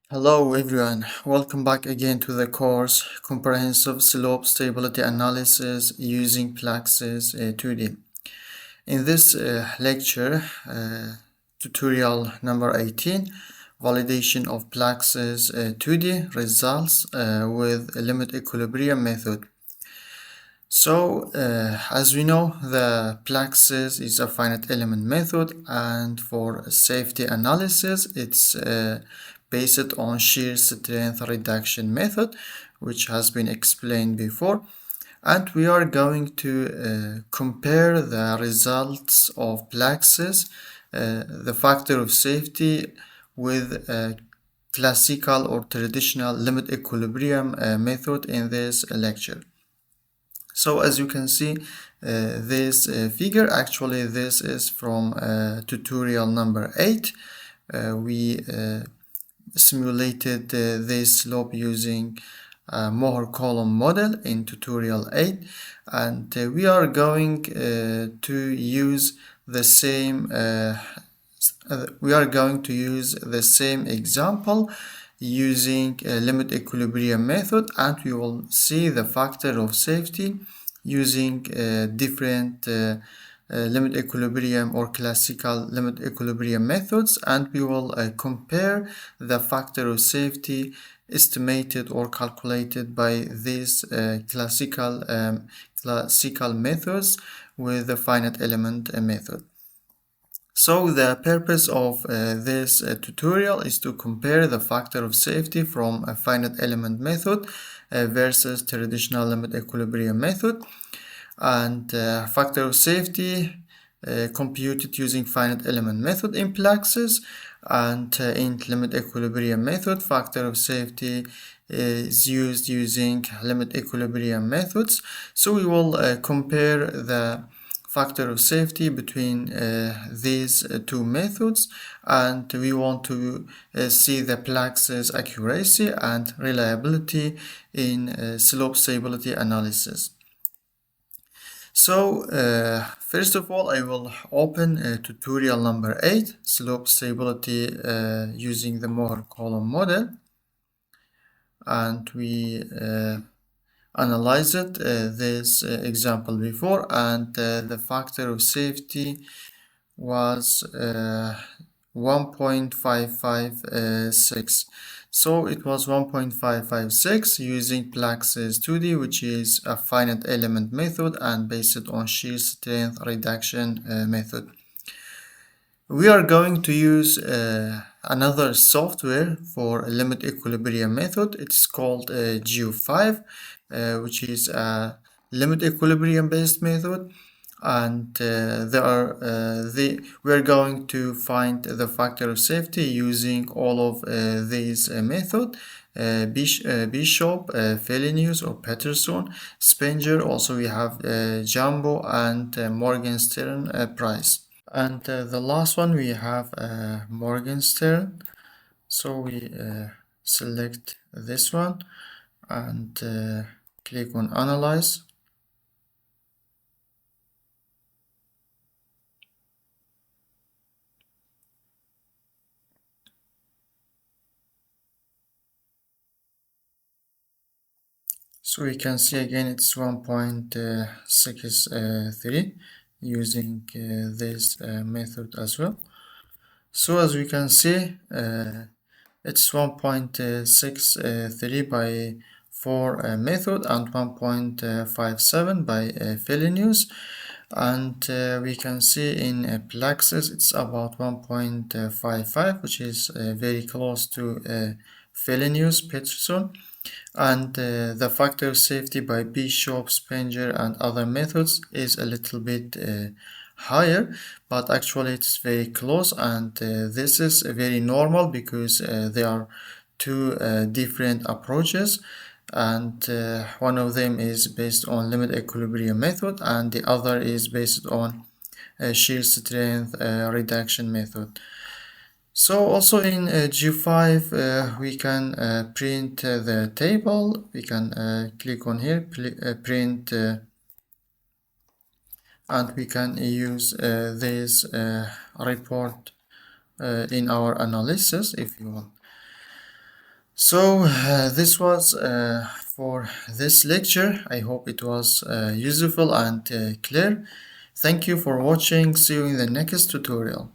Hello everyone, welcome back again to the course Comprehensive Slope Stability Analysis using PLAXIS 2D. In this lecture, tutorial number 18, validation of PLAXIS 2D results with a limit equilibrium method. So, as we know, the PLAXIS is a finite element method, and for safety analysis, it's based on shear strength reduction method, which has been explained before. And we are going to compare the results of PLAXIS, the factor of safety, with classical or traditional limit equilibrium method in this lecture. So as you can see, this figure, actually this is from tutorial number 8. We simulated this slope using Mohr-Coulomb model in tutorial 8, and we are going to use the same example using a limit equilibrium method, and we will see the factor of safety using different limit equilibrium or classical limit equilibrium methods, and we will compare the factor of safety estimated or calculated by these classical methods with the finite element method. So the purpose of this tutorial is to compare the factor of safety from a finite element method versus traditional limit equilibrium method. And factor of safety computed using finite element method in PLAXIS, and in limit equilibrium method, factor of safety is used using limit equilibrium methods. So we will compare the factor of safety between these two methods, and we want to see the PLAXIS accuracy and reliability in slope stability analysis. So first of all, I will open tutorial number 8, slope stability using the Mohr-Coulomb model, and we analyzed this example before, and the factor of safety was 1.556. So it was 1.556 using PLAXIS 2D, which is a finite element method and based on shear strength reduction method. We are going to use another software for a limit equilibrium method. It's called GEO5, which is a limit equilibrium based method, and we are going to find the factor of safety using all of these methods: Bishop, Fellenius or Petterson, Spenger. Also we have Janbu and Morgenstern-Price. And the last one we have Morgenstern. So we select this one and click on Analyze. So we can see again it's 1.63 using this method as well. So as we can see, it's 1.63 by 4 method and 1.57 by Fellenius, and we can see in PLAXIS it's about 1.55, which is very close to Fellenius, Petterson. And the factor of safety by Bishop, Spenger and other methods is a little bit higher, but actually it's very close, and this is very normal because there are two different approaches, and one of them is based on limit equilibrium method and the other is based on shear strength reduction method. So also in GEO5 we can print the table. We can click on here, print, and we can use this report in our analysis if you want. So this was for this lecture. I hope it was useful and clear. Thank you for watching. See you in the next tutorial.